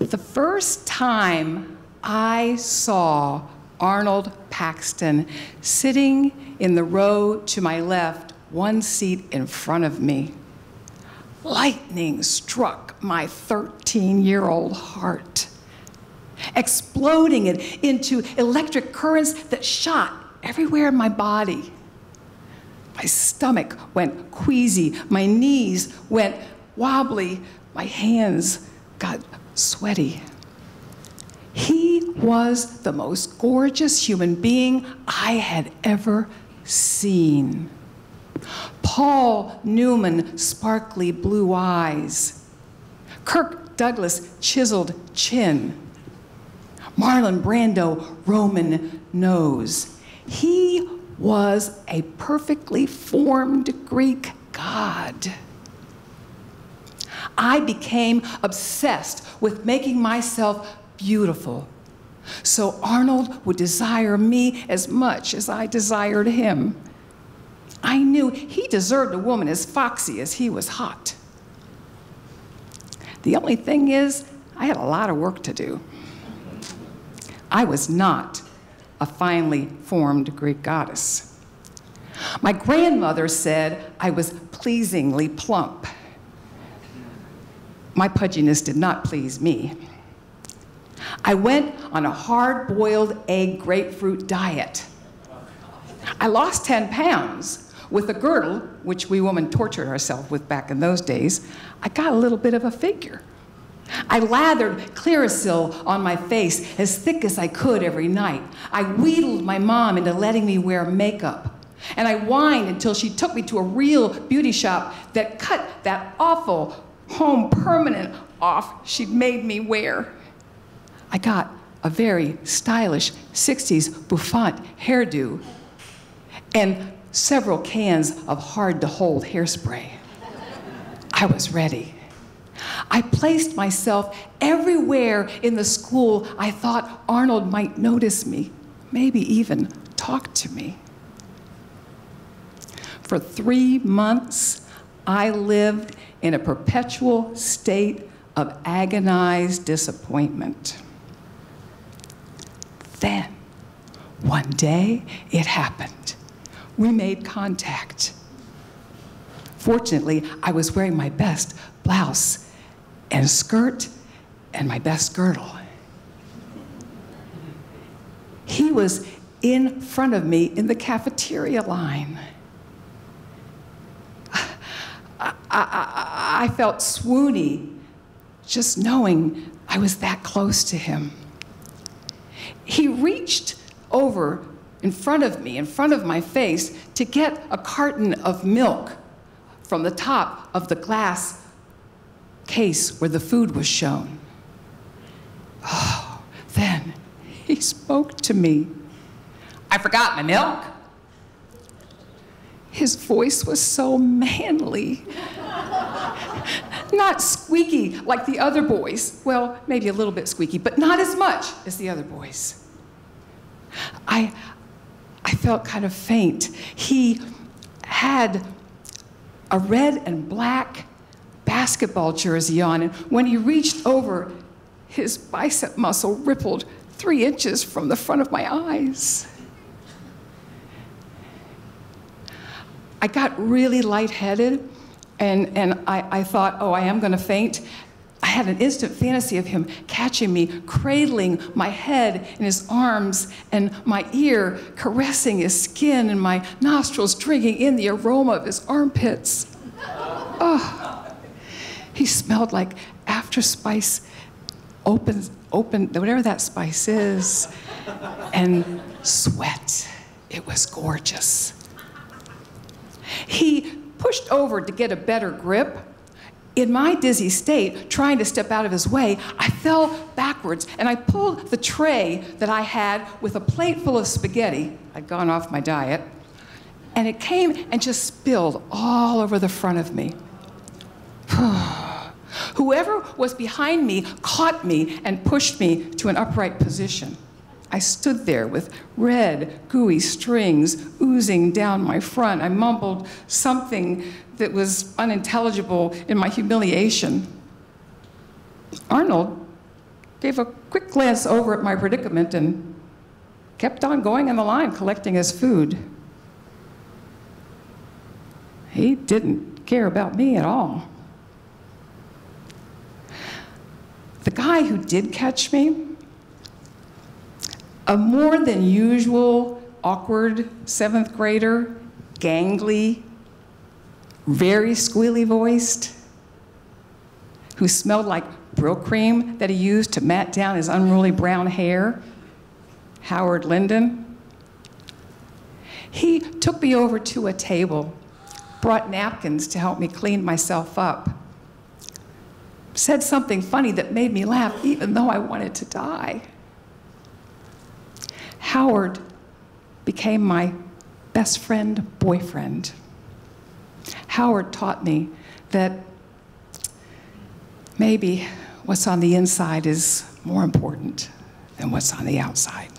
The first time I saw Arnold Paxton sitting in the row to my left, one seat in front of me, lightning struck my 13-year-old heart, exploding it into electric currents that shot everywhere in my body. My stomach went queasy, my knees went wobbly, my hands got sweaty. He was the most gorgeous human being I had ever seen. Paul Newman, sparkly blue eyes. Kirk Douglas, chiseled chin. Marlon Brando, Roman nose. He was a perfectly formed Greek god. I became obsessed with making myself beautiful, so Arnold would desire me as much as I desired him. I knew he deserved a woman as foxy as he was hot. The only thing is, I had a lot of work to do. I was not a finely formed Greek goddess. My grandmother said I was pleasingly plump. My pudginess did not please me. I went on a hard-boiled egg grapefruit diet. I lost 10 pounds. With a girdle, which we women tortured ourselves with back in those days, I got a little bit of a figure. I lathered Clearasil on my face as thick as I could every night. I wheedled my mom into letting me wear makeup. And I whined until she took me to a real beauty shop that cut that awful home permanent off she'd made me wear. I got a very stylish 60s bouffant hairdo and several cans of hard-to-hold hairspray. I was ready. I placed myself everywhere in the school I thought Arnold might notice me, maybe even talk to me. For 3 months, I lived in a perpetual state of agonized disappointment. Then, one day, it happened. We made contact. Fortunately, I was wearing my best blouse and skirt and my best girdle. He was in front of me in the cafeteria line. I felt swoony just knowing I was that close to him. He reached over in front of me, in front of my face, to get a carton of milk from the top of the glass case where the food was shown. Oh, then he spoke to me. "I forgot my milk." His voice was so manly. Not squeaky like the other boys. Well, maybe a little bit squeaky, but not as much as the other boys. I felt kind of faint. He had a red and black basketball jersey on, and when he reached over, his bicep muscle rippled 3 inches from the front of my eyes. I got really lightheaded, and I thought, oh, I am gonna faint. I had an instant fantasy of him catching me, cradling my head in his arms, and my ear caressing his skin, and my nostrils drinking in the aroma of his armpits. Oh, he smelled like after spice, open, whatever that spice is, and sweat. It was gorgeous. He pushed over to get a better grip. In my dizzy state, trying to step out of his way, I fell backwards and I pulled the tray that I had with a plate full of spaghetti. I'd gone off my diet. And it came and just spilled all over the front of me. Whoever was behind me caught me and pushed me to an upright position. I stood there with red, gooey strings oozing down my front. I mumbled something that was unintelligible in my humiliation. Arnold gave a quick glance over at my predicament and kept on going in the line collecting his food. He didn't care about me at all. The guy who did catch me, a more than usual awkward 7th grader, gangly, very squealy voiced, who smelled like Brill cream that he used to mat down his unruly brown hair, Howard Linden. He took me over to a table, brought napkins to help me clean myself up, said something funny that made me laugh even though I wanted to die. Howard became my best friend boyfriend. Howard taught me that maybe what's on the inside is more important than what's on the outside.